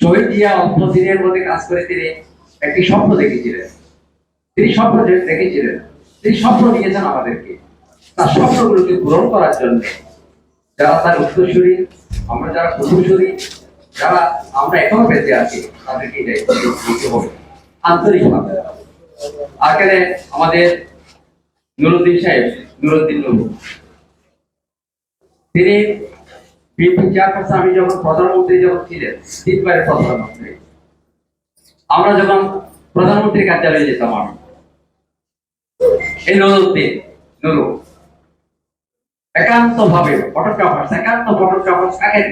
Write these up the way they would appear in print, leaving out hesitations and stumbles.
শহীদ জিয়া অল্প দিনের মধ্যে কাজ করে তিনি একটি স্বপ্ন দেখেছিলেন। তিনি স্বপ্ন দেখেছিলেন, তিনি স্বপ্ন দিয়েছেন আমাদেরকে। তার স্বপ্নগুলোকে পূরণ করার জন্য যারা তার উত্তরসূরি, আমরা যারা পূর্বসূরি, যারা আমরা এখনো বেঁচে আছি, তাদেরকে দিতে হবে আন্তরিকভাবে। আর কেন আমাদের নুরুদ্দিন সাহেব, নুরুদ্দিন নুরু, তিনি বিএনপি চেয়ারপারসন, আমি যখন প্রধানমন্ত্রী যখন ছিলেন, 3 বারের প্রধানমন্ত্রী, আমরা যখন প্রধানমন্ত্রীর কার্যালয়ে যেতাম, আমি এই নুরুদ্দিন নুরু একান্ত ভাবে ফটোগ্রাফার থাকেন,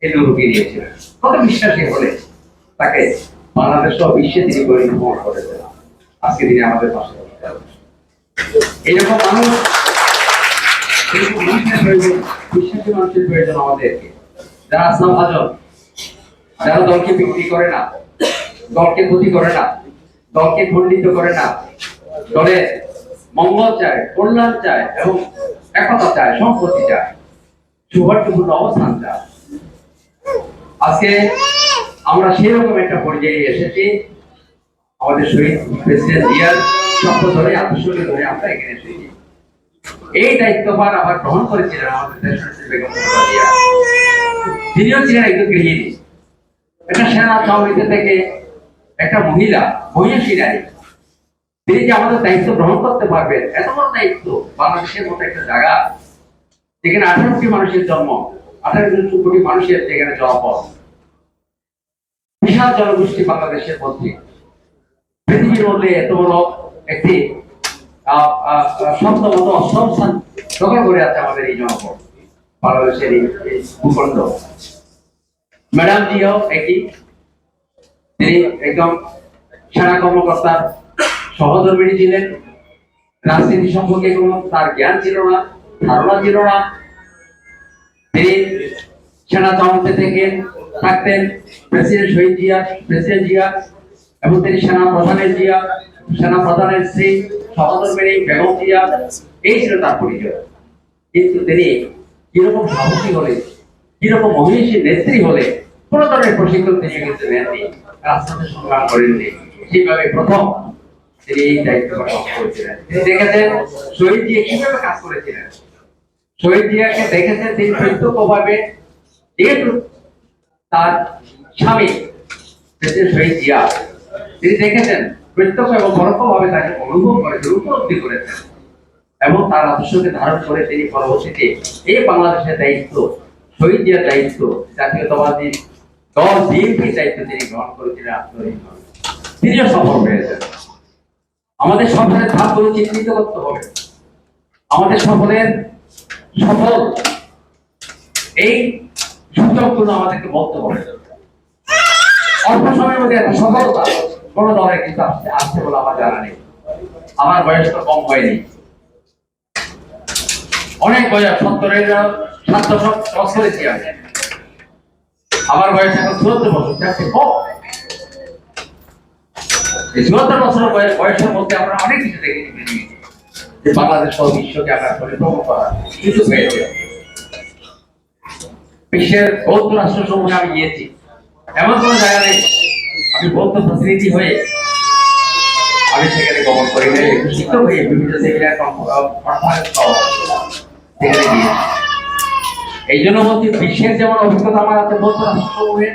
এই নুরুকে নিয়েছিলেন। কত বিশ্বাসী হলে তাকে বাংলাদেশ সহ বিশ্বে তিনি পরিণত করেছেন। আজকে তিনি আমাদের পাশে এইরকম মানুষ, বিশ্বাসী মানুষের প্রয়োজন আমাদেরকে, যারা আসলাম ভাজন, যারা দলকে বিক্রি করে না, দলকে ক্ষতি করে না, দলকে খণ্ডিত করে না, দলের মঙ্গল চায়, কল্যাণ চায় এবং একতা চায়, সম্পত্তি চায়, সৌহার্দ্যপূর্ণ অবস্থান চায়। আজকে আমরা সেরকম একটা পর্যায়ে এসেছি। আমাদের শহীদ প্রেসিডেন্ট জিয়ার স্বপ্ন ধরে, আদর্শকে ধরে আমরা এখানে এসেছি। এই দায়িত্বভার আবার গ্রহণ করেছিলেন আমাদের দেশনেত্রী বেগম খালেদা জিয়া। তিনিও ছিলেন একজন গৃহিণী, একটা সেনা চাকরিতে থেকে একটা মহিলা, মহিষী নারী। তিনি যে আমাদের দায়িত্ব গ্রহণ করতে পারবেন, এত বড় দায়িত্ব, বাংলাদেশের মতো একটা জায়গা যেখানে 18 কোটি মানুষের জন্ম, 18 কোটি মানুষের যেখানে জনপদ, বিশাল জনগোষ্ঠী বাংলাদেশের মধ্যে, পৃথিবীর মধ্যে এত বড় একটি সপ্তমত অষ্টম স্থান দখল করে আছে আমাদের এই জনপদ, বাংলাদেশের এই ভূখণ্ড। ম্যাডাম জিও একটি, তিনি একদম সেনা কর্মকর্তার সহধর্মিণী ছিলেন। রাজনীতি সম্পর্কে কোনো তার জ্ঞান ছিল না, ধারণা ছিল না। তিনি সেনা চাউতে থেকে থাকতেন প্রেসিডেন্ট শহীদ জিয়া, প্রেসিডেন্ট জিয়া, এবং তিনি সেনা প্রধানের জিয়া, সেনা প্রধানের স্ত্রী সহধর্মিণী বেগম জিয়া, এই ছিল তার পরিচয়। কিন্তু তিনি কিরকম সাহসী হলে, কিরকম মহিষী নেত্রী হলে, কোন ধরনের প্রশিক্ষণ তিনি কিন্তু নেননি, রাজপথে সংগ্রাম করেননি। সেইভাবে প্রথম তিনি এই দায়িত্ব পালন করেছিলেন। তিনি দেখেছেন শহীদ জিয়া কিভাবে কাজ করেছিলেন। শহীদ জিয়াকে দেখেছেন তিনি প্রত্যক্ষভাবে, যেহেতু তার স্বামী প্রেসিডেন্ট শহীদ জিয়া, তিনি দেখেছেন প্রত্যক্ষ এবং পরোক্ষভাবে তাকে অনুভব করেছেন, উপলব্ধি করেছেন, এবং তার আদর্শকে ধারণ করে তিনি পরবর্তীতে এই বাংলাদেশের দায়িত্ব, শহীদ জিয়ার দায়িত্ব, জাতীয়তাবাদী দল বিএনপির দায়িত্ব তিনি গ্রহণ করেছিলেন আত্মনির্ভর। তিনিও সফল হয়েছেন। আমাদের সফলের ধাপগুলো চিহ্নিত করতে হবে। আমাদের সফল এই সূচকগুলো আমাদেরকে বলতে হবে। অল্প সময়ের মধ্যে একটা সফলতা কোন দলে কিন্তু আসছে বলে আমার জানা নেই। আমার বয়স তো কম হয়নি, অনেক বয়স, 70 ক্রস করেছি আমি। আমার বয়স এখন 74 বছর, যাচ্ছে কম। এই 74 বছর বয়সের মধ্যে আমরা অনেক কিছু দেখেছি, যে বাংলাদেশ সহ বিশ্বকে আমরা পরিক্রমা করার সুযোগ হয়েছে। বিশ্বের বৌদ্ধ রাষ্ট্রসমূহে আমি গিয়েছি, এমন কোন জায়গা নেই আমি বৌদ্ধ প্রতিনিধি হয়ে আমি সেখানে গমন করি নাই। শিক্ষক হয়ে বিভিন্ন সেমিনার সেখানে গিয়েছি। এই জন্য বলছি, বিশ্বের যেমন অভিজ্ঞতা আমার আছে বৌদ্ধ রাষ্ট্রসমূহে,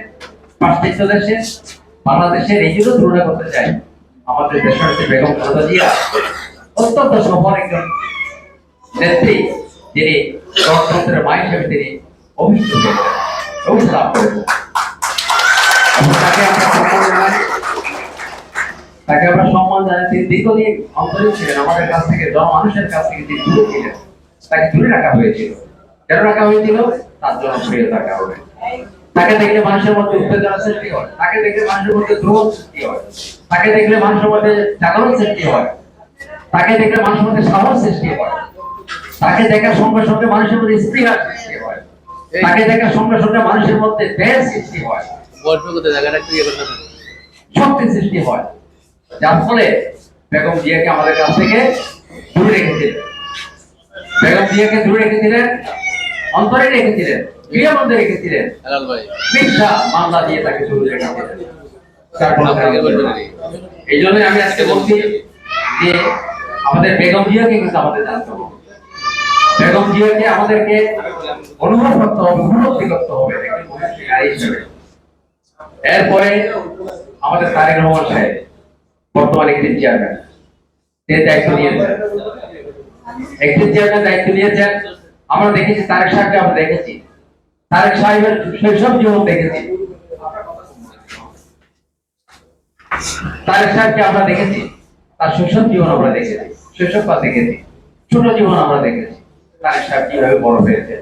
পাশ্চাত্য দেশে, বাংলাদেশের এই জন্য তুলনা করতে চাই। আমাদের দেশনেত্রী বেগম খালেদা জিয়া অত্যন্ত সফল একজন নেত্রী, যিনি গণতন্ত্রের মা হিসেবে তিনি অভিহিত হয়েছেন, লাভ করেছেন। এবং তাকে আমরা সম্মান জানাই। তিনি দীর্ঘদিন আন্তরিক ছিলেন, আমাদের কাছ থেকে, জনমানুষের কাছ থেকে তিনি দূরে ছিলেন। তাকে দূরে রাখা হয়েছিল। কেন রাখা হয়েছিল? তার জনপ্রিয়তার কারণে। তাকে দেখলে মানুষের মধ্যে উত্তেজনা সৃষ্টি হয়, তাকে দেখলে মানুষের মধ্যে দ্রোহ সৃষ্টি হয়, তাকে দেখলে মানুষের মধ্যে জাগরণ সৃষ্টি হয়, তাকে দেখলে মানুষের মধ্যে সাহস সৃষ্টি হয়, তাকে দেখার সঙ্গে সঙ্গে মানুষের মধ্যে স্পৃহা সৃষ্টি হয়, তাকে দেখার সঙ্গে সঙ্গে মানুষের মধ্যে দেশ সৃষ্টি হয়, শক্তি সৃষ্টি হয়। যার ফলে বেগম জিয়াকে আমাদের কাছ থেকে দূরে রেখেছিলেন, বেগম জিয়াকে দূরে রেখেছিলেন, অন্তরে রেখেছিলেন। গৃহবন্দী রেখেছিলেন, মিথ্যা মামলা দিয়ে তাকে জেলে রেখেছিলেন। এই জন্য আমি আজকে বলছি যে আমাদের বেগম জিয়াকে কিন্তু আমাদের জানতে হবে, বেগম জিয়াকে আমাদেরকে অনুভব করতে হবে, উপলব্ধি করতে হবে এরপরে আমাদের তারেক রহমান সাহেব বর্তমানে একটি চেয়ারম্যান, তিনি দায়িত্ব নিয়েছেন, একটি চেয়ারম্যান দায়িত্ব নিয়েছেন। আমরা দেখেছি তারেক সাহেবকে, আমরা দেখেছি তারেক সাহেবের শৈশব জীবন দেখেছি, তারেক সাহেবকে আমরা দেখেছি, তার শৈশব জীবন আমরা দেখেছি, শৈশবকাল দেখেছি, ছোট জীবন আমরা দেখেছি, তারেক সাহেব কিভাবে বড় হয়েছে।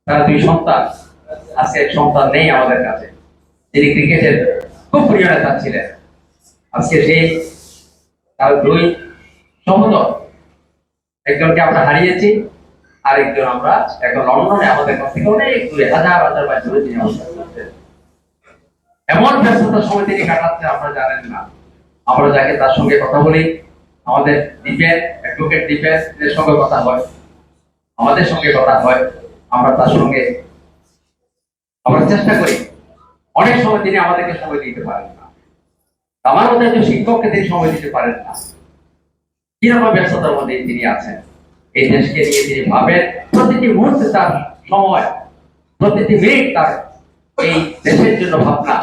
তার দুই সন্তান, আজকে এক সন্তান নেই আমাদের কাছে, তিনি ক্রিকেটের খুব প্রিয় নেতা ছিলেন। আজকে সেই তার দুই সহোদর, একজনকে আমরা হারিয়েছি, আরেকজন আমরা এখন লন্ডনে আমাদের কাছ থেকে অনেক দূরে, হাজার হাজার মাইল দূরে তিনি অবস্থান করছেন। এমন ব্যস্ততার সময় তিনি কাটাচ্ছেন আমরা জানেন না। আমরা যাকে তার সঙ্গে কথা বলি, আমাদের দ্বীপের অ্যাডভোকেট দ্বীপের সঙ্গে কথা হয়, আমাদের সঙ্গে কথা হয়, আমরা তার সঙ্গে আমরা চেষ্টা করি। অনেক সময় তিনি আমাদেরকে সময় দিতে পারেন না, আমার মতো একজন শিক্ষককে তিনি সময় দিতে পারেন না। কিরকম ব্যস্ততার মধ্যে তিনি আছেন, এই দেশকে নিয়ে তিনি ভাবেন, প্রতিটি মুহূর্তে তার সময়, প্রতিটি মিনিট তার এই দেশের জন্য ভাবনা,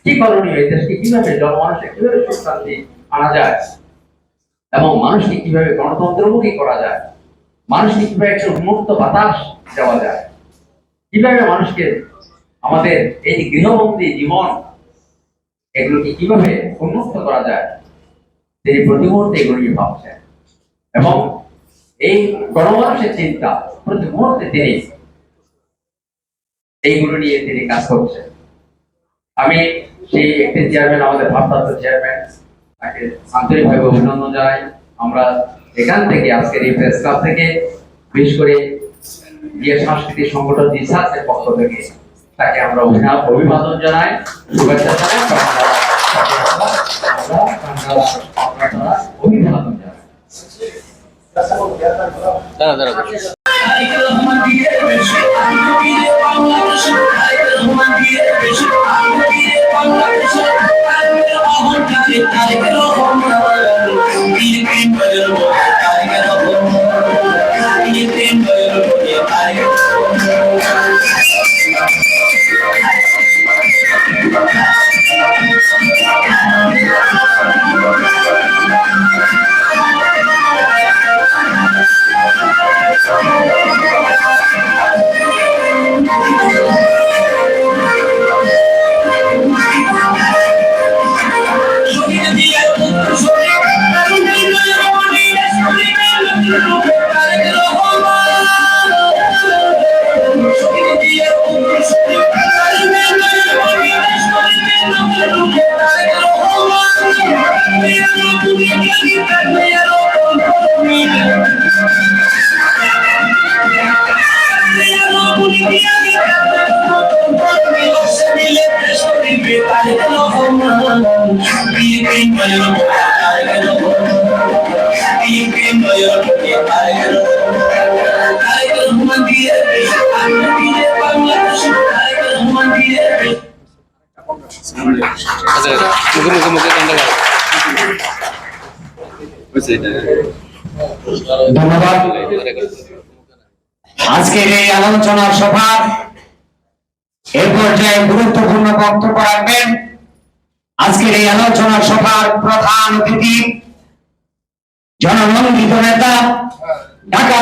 কি করণীয়, এই দেশকে কিভাবে জনমানুষে কিভাবে সুখ শান্তি আনা যায় এবং মানুষকে কিভাবে গণতন্ত্রমুখী করা যায়, মানুষকে কিভাবে একটা উন্মুক্ত বাতাস দেওয়া যায়, কিভাবে মানুষকে আমাদের এই গৃহবন্দী জীবন এগুলোকে কিভাবে উন্মুক্ত করা যায়, তিনি প্রতি মুহূর্তে এগুলো নিয়ে ভাবছেন এবং এই গণমানুষের চিন্তা প্রতি মুহূর্তে তিনি এইগুলো নিয়ে তিনি কাজ করছেন। আমি সেই একটি চেয়ারম্যান, আমাদের ভারপ্রাপ্ত চেয়ারম্যান, তাকে আন্তরিকভাবে অভিনন্দন জানাই। আমরা এখান থেকে আজকের এই প্রেস ক্লাব থেকে বিশেষ করে যে সাংস্কৃতিক সংগঠন রিসার্চের পক্ষ থেকে তাকে আমরা অভিবাদন জানাই, শুভেচ্ছা জানাই, অভিবাদন জানাই। ধন্যবাদ। আজকের এই আলোচনা সভার এ পর্যায়ে গুরুত্বপূর্ণ বক্তব্য রাখবেন আজকের এই আলোচনা সভার প্রধান অতিথি, জনমন্ডিত নেতা, ঢাকা